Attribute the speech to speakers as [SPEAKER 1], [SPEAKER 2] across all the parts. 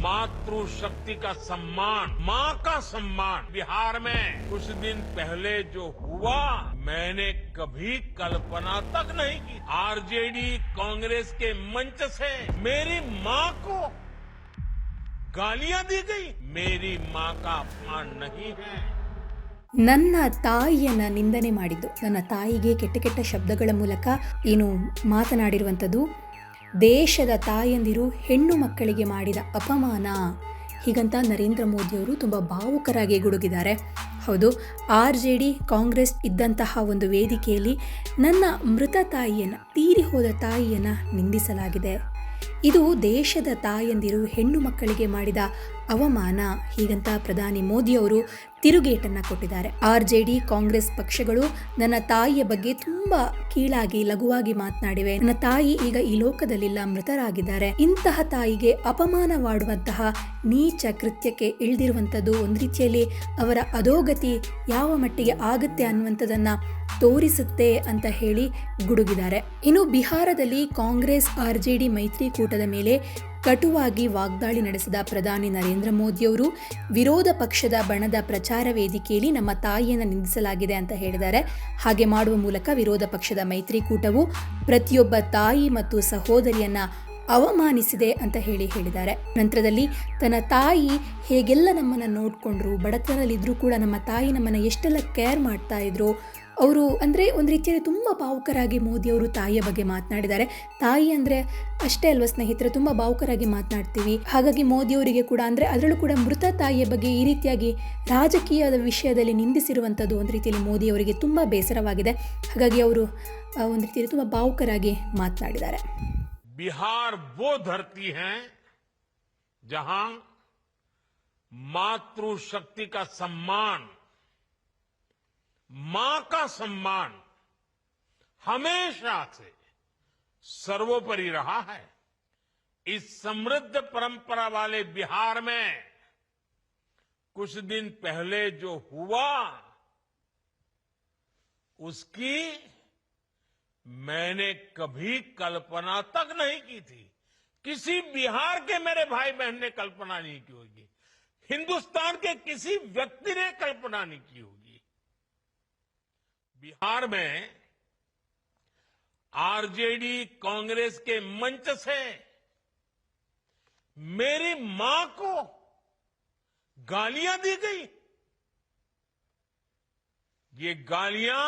[SPEAKER 1] मातृशक्ति का सम्मान, माँ का सम्मान बिहार में कुछ दिन पहले जो हुआ, मैंने कभी कल्पना तक नहीं की। आरजेडी कांग्रेस के मंच से मेरी माँ को गालियां दी गई। मेरी माँ का अपमान नहीं है।
[SPEAKER 2] ನನ್ನ ತಾಯಿಯನ್ನ ನಿಂದನೆ ಮಾಡಿದ್ದು, ನನ್ನ ತಾಯಿಗೆ ಕೆಟ್ಟ ಕೆಟ್ಟ ಶಬ್ದಗಳ ಮೂಲಕ ಏನು ಮಾತನಾಡಿರುವಂಥದ್ದು, ದೇಶದ ತಾಯಂದಿರು ಹೆಣ್ಣು ಮಕ್ಕಳಿಗೆ ಮಾಡಿದ ಅಪಮಾನ ಹೀಗಂತ ನರೇಂದ್ರ ಮೋದಿಯವರು ತುಂಬ ಭಾವುಕರಾಗಿ ಗುಡುಗಿದ್ದಾರೆ. ಹೌದು, RJD ಕಾಂಗ್ರೆಸ್ ಇದ್ದಂತಹ ಒಂದು ವೇದಿಕೆಯಲ್ಲಿ ನನ್ನ ಮೃತ ತಾಯಿಯನ್ನು, ತೀರಿ ಹೋದ ತಾಯಿಯನ್ನು ನಿಂದಿಸಲಾಗಿದೆ. ಇದು ದೇಶದ ತಾಯಂದಿರು ಹೆಣ್ಣು ಮಕ್ಕಳಿಗೆ ಮಾಡಿದ ಅವಮಾನ ಹೀಗಂತ ಪ್ರಧಾನಿ ಮೋದಿಯವರು ತಿರುಗೇಟನ್ನು ಕೊಟ್ಟಿದ್ದಾರೆ. RJD ಕಾಂಗ್ರೆಸ್ ಪಕ್ಷಗಳು ನನ್ನ ತಾಯಿಯ ಬಗ್ಗೆ ತುಂಬಾ ಕೀಳಾಗಿ ಲಘುವಾಗಿ ಮಾತನಾಡಿವೆ. ನನ್ನ ತಾಯಿ ಈಗ ಈ ಲೋಕದಲ್ಲಿಲ್ಲ, ಮೃತರಾಗಿದ್ದಾರೆ. ಇಂತಹ ತಾಯಿಗೆ ಅಪಮಾನವಾಡುವಂತಹ ನೀಚ ಕೃತ್ಯಕ್ಕೆ ಇಳಿದಿರುವಂಥದ್ದು ಒಂದು ರೀತಿಯಲ್ಲಿ ಅವರ ಅಧೋಗತಿ ಯಾವ ಮಟ್ಟಿಗೆ ಆಗುತ್ತೆ ಅನ್ನುವಂಥದ್ದನ್ನ ತೋರಿಸುತ್ತೆ ಅಂತ ಹೇಳಿ ಗುಡುಗಿದ್ದಾರೆ. ಇನ್ನು ಬಿಹಾರದಲ್ಲಿ ಕಾಂಗ್ರೆಸ್ RJD ಮೈತ್ರಿಕೂಟದ ಮೇಲೆ ಕಟುವಾಗಿ ವಾಗ್ದಾಳಿ ನಡೆಸಿದ ಪ್ರಧಾನಿ ನರೇಂದ್ರ ಮೋದಿಯವರು ವಿರೋಧ ಪಕ್ಷದ ಬಣದ ಪ್ರಚಾರ ವೇದಿಕೆಯಲ್ಲಿ ನಮ್ಮ ತಾಯಿಯನ್ನು ನಿಂದಿಸಲಾಗಿದೆ ಅಂತ ಹೇಳಿದ್ದಾರೆ. ಹಾಗೆ ಮಾಡುವ ಮೂಲಕ ವಿರೋಧ ಪಕ್ಷದ ಮೈತ್ರಿಕೂಟವು ಪ್ರತಿಯೊಬ್ಬ ತಾಯಿ ಮತ್ತು ಸಹೋದರಿಯನ್ನ ಅವಮಾನಿಸಿದೆ ಅಂತ ಹೇಳಿದ್ದಾರೆ. ನಂತರದಲ್ಲಿ ತನ್ನ ತಾಯಿ ಹೇಗೆಲ್ಲ ನಮ್ಮನ್ನು ನೋಡಿಕೊಂಡ್ರು, ಬಡತನದಲ್ಲಿದ್ದರೂ ಕೂಡ ನಮ್ಮ ತಾಯಿ ನಮ್ಮನ್ನು ಎಷ್ಟೆಲ್ಲ ಕೇರ್ ಮಾಡ್ತಾ ಇದ್ರು, ಅವರು ಅಂದರೆ ಒಂದು ರೀತಿಯಲ್ಲಿ ತುಂಬ ಭಾವುಕರಾಗಿ ಮೋದಿಯವರು ತಾಯಿಯ ಬಗ್ಗೆ ಮಾತನಾಡಿದ್ದಾರೆ. ತಾಯಿ ಅಂದರೆ ಅಷ್ಟೇ ಅಲ್ವಾ ಸ್ನೇಹಿತರೆ, ತುಂಬ ಭಾವುಕರಾಗಿ ಮಾತನಾಡ್ತೀವಿ. ಹಾಗಾಗಿ ಮೋದಿಯವರಿಗೆ ಕೂಡ ಅಂದರೆ ಅದರಲ್ಲೂ ಕೂಡ ಮೃತ ತಾಯಿಯ ಬಗ್ಗೆ ಈ ರೀತಿಯಾಗಿ ರಾಜಕೀಯದ ವಿಷಯದಲ್ಲಿ ನಿಂದಿಸಿರುವಂಥದ್ದು ಒಂದು ರೀತಿಯಲ್ಲಿ ಮೋದಿಯವರಿಗೆ ತುಂಬ ಬೇಸರವಾಗಿದೆ. ಹಾಗಾಗಿ ಅವರು ಒಂದು ರೀತಿಯಲ್ಲಿ ತುಂಬ ಭಾವುಕರಾಗಿ ಮಾತನಾಡಿದ್ದಾರೆ.
[SPEAKER 1] बिहार वो धरती है जहां मातृशक्ति का सम्मान, मां का सम्मान हमेशा से सर्वोपरि रहा है. इस समृद्ध परंपरा वाले बिहार में कुछ दिन पहले जो हुआ, उसकी मैंने कभी कल्पना तक नहीं की थी. किसी बिहार के मेरे भाई बहन ने कल्पना नहीं की होगी. हिंदुस्तान के किसी व्यक्ति ने कल्पना नहीं की होगी. बिहार में RJD कांग्रेस के मंच से मेरी मां को गालियां दी गई. ये गालियां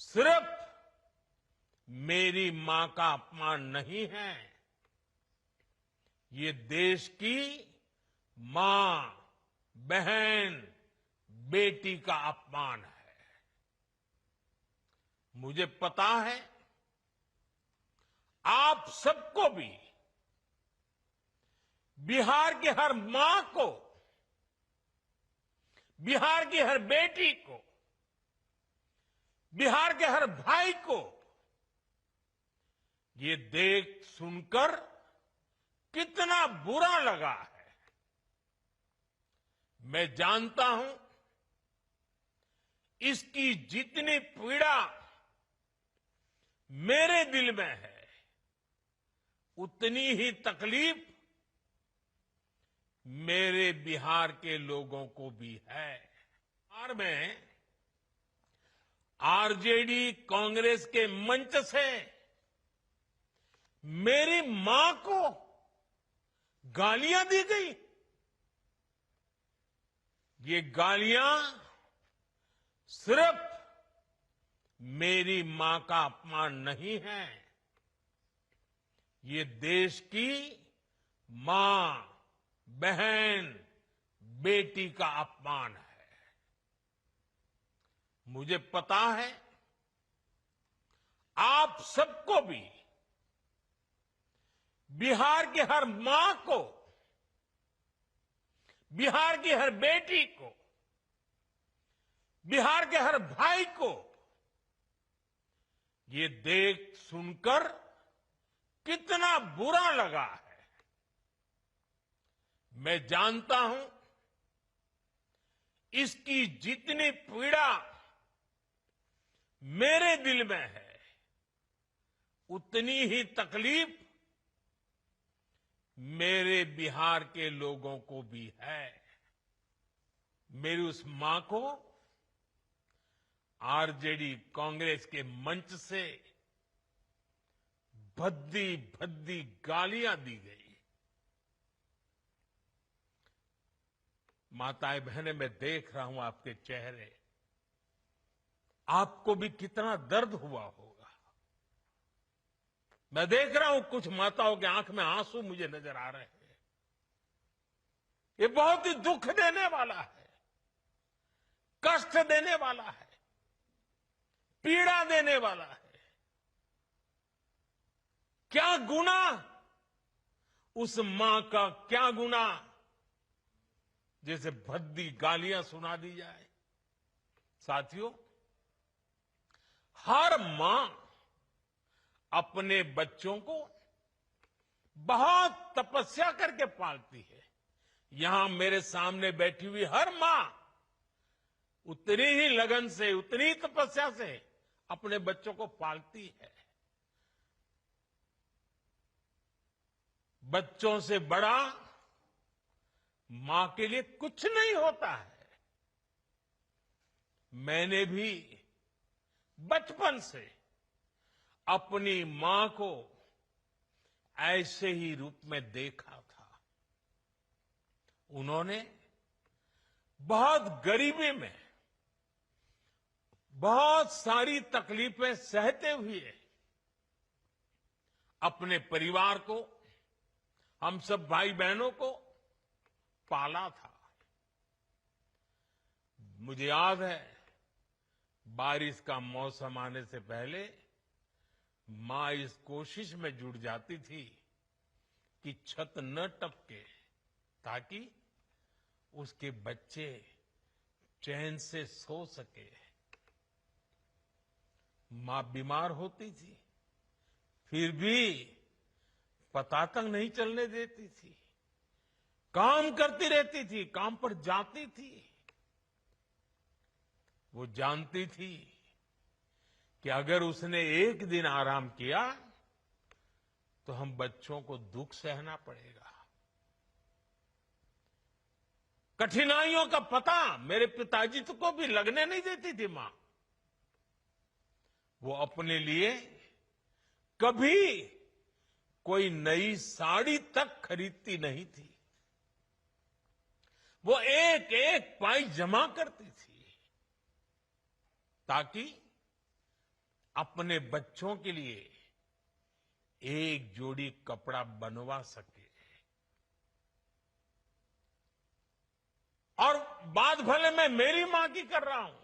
[SPEAKER 1] सिर्फ मेरी मां का अपमान नहीं है, ये देश की मां, बहन, बेटी का अपमान है. मुझे पता है आप सबको भी बिहार की हर मां को, बिहार की हर बेटी को, बिहार के हर भाई को ये देख सुनकर कितना बुरा लगा है. मैं जानता हूं इसकी जितनी पीड़ा मेरे दिल में है, उतनी ही तकलीफ मेरे बिहार के लोगों को भी है. बिहार में RJD कांग्रेस के मंच से मेरी मां को गालियां दी गई. ये गालियां सिर्फ मेरी मां का अपमान नहीं है, ये देश की मां, बहन, बेटी का अपमान है. मुझे पता है आप सबको भी बिहार की हर मां को, बिहार की हर बेटी को, बिहार के हर भाई को ये देख सुनकर कितना बुरा लगा है. मैं जानता हूं इसकी जितनी पीड़ा मेरे दिल में है, उतनी ही तकलीफ मेरे बिहार के लोगों को भी है। मेरी उस मां को आरजेडी कांग्रेस के मंच से भद्दी भद्दी गालियां दी गई। माताएं बहनें, मैं देख रहा हूं आपके चेहरे, आपको भी कितना दर्द हुआ होगा। मैं देख रहा हूं कुछ माताओं की आंख में आंसू मुझे नजर आ रहे हैं। ये बहुत ही दुख देने वाला है, कष्ट देने वाला है, पीड़ा देने वाला है। क्या गुना, उस मां का क्या गुना जैसे भद्दी गालियां सुना दी जाए। साथियों, हर मां अपने बच्चों को बहुत तपस्या करके पालती है। यहां मेरे सामने बैठी हुई हर मां उतनी ही लगन से, उतनी ही तपस्या से अपने बच्चों को पालती है। बच्चों से बड़ा मां के लिए कुछ नहीं होता है। मैंने भी बचपन से अपनी मां को ऐसे ही रूप में देखा था। उन्होंने बहुत गरीबी में बहुत सारी तकलीफें सहते हुए अपने परिवार को, हम सब भाई बहनों को पाला था। मुझे याद है, बारिश का मौसम आने से पहले मां इस कोशिश में जुट जाती थी कि छत न टपके, ताकि उसके बच्चे चैन से सो सके। मां बीमार होती थी, फिर भी पता तक नहीं चलने देती थी। काम करती रहती थी, काम पर जाती थी। वो जानती थी कि अगर उसने एक दिन आराम किया तो हम बच्चों को दुख सहना पड़ेगा। कठिनाइयों का पता मेरे पिताजी को भी लगने नहीं देती थी मां। वो अपने लिए कभी कोई नई साड़ी तक खरीदती नहीं थी। वो एक एक पाई जमा करती थी ताकि अपने बच्चों के लिए एक जोड़ी कपड़ा बनवा सके। और बात भले मैं मेरी मां की कर रहा हूं,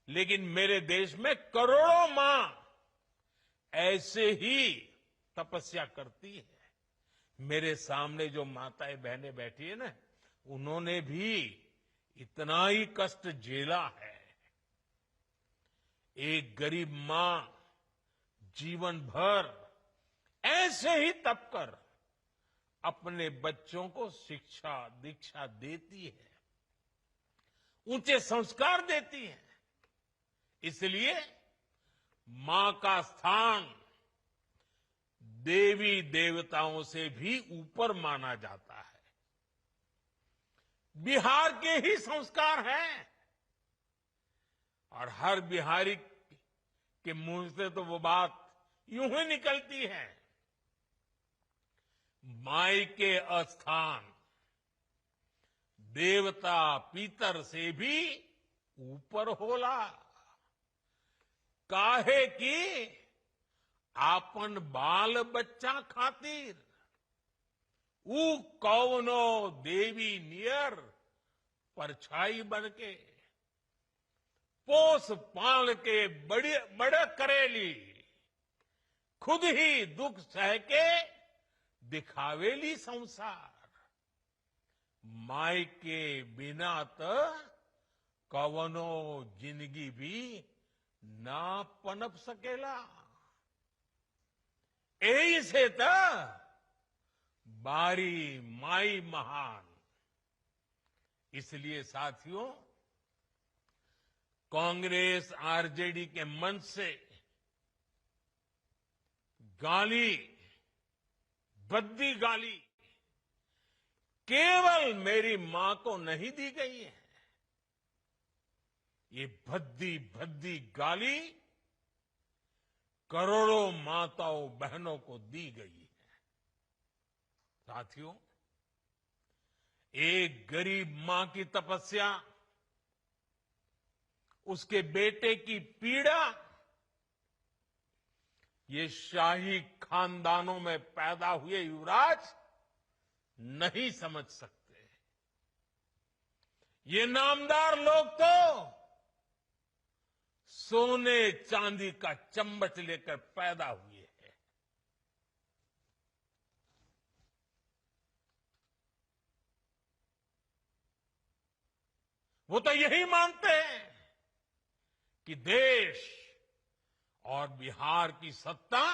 [SPEAKER 1] लेकिन मेरे देश में करोड़ों मां ऐसे ही तपस्या करती है। मेरे सामने जो माताएं बहनें बैठी है ना, उन्होंने भी इतना ही कष्ट झेला है। एक गरीब मां जीवन भर ऐसे ही तप कर अपने बच्चों को शिक्षा दीक्षा देती है, ऊंचे संस्कार देती है। इसलिए मां का स्थान देवी देवताओं से भी ऊपर माना जाता है। बिहार के ही संस्कार हैं, और हर बिहारी के मुंह से तो वो बात यूं ही निकलती है, माई के स्थान देवता पितर से भी ऊपर होला। काहे की आपन बाल बच्चा खातिर ऊ कौनो देवी नियर परछाई बनके पोस पाल के बड़े करेली, खुद ही दुख सह के दिखावेली संसार। माई के बिना तो कवनो जिंदगी भी ना पनप सकेला। यही से तो बारी माई महान। इसलिए साथियों, कांग्रेस आरजेडी के मंच से गाली, भद्दी गाली केवल मेरी मां को नहीं दी गई है, ये भद्दी भद्दी गाली करोड़ों माताओं बहनों को दी गई है। साथियों, एक गरीब मां की तपस्या, उसके बेटे की पीड़ा, ये शाही खानदानों में पैदा हुए युवराज नहीं समझ सकते। ये नामदार लोग तो सोने चांदी का चम्मच लेकर पैदा हुए हैं। वो तो यही मानते हैं कि देश और बिहार की सत्ता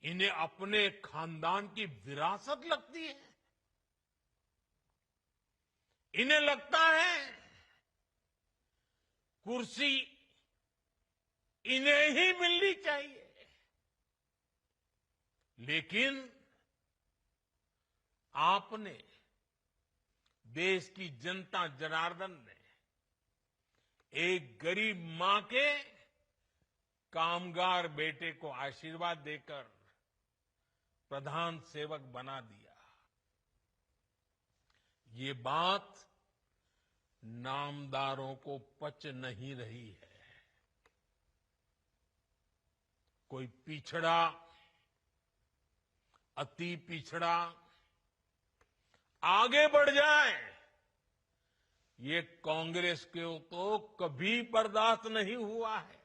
[SPEAKER 1] इन्हें अपने खानदान की विरासत लगती है। इन्हें लगता है कुर्सी इन्हें ही मिलनी चाहिए। लेकिन आपने, देश की जनता जनार्दन ने एक गरीब मां के कामगार बेटे को आशीर्वाद देकर प्रधान सेवक बना दिया। ये बात नामदारों को पच नहीं रही है। कोई पिछड़ा, अति पिछड़ा आगे बढ़ जाए, ये कांग्रेस को तो कभी बर्दाश्त नहीं हुआ है।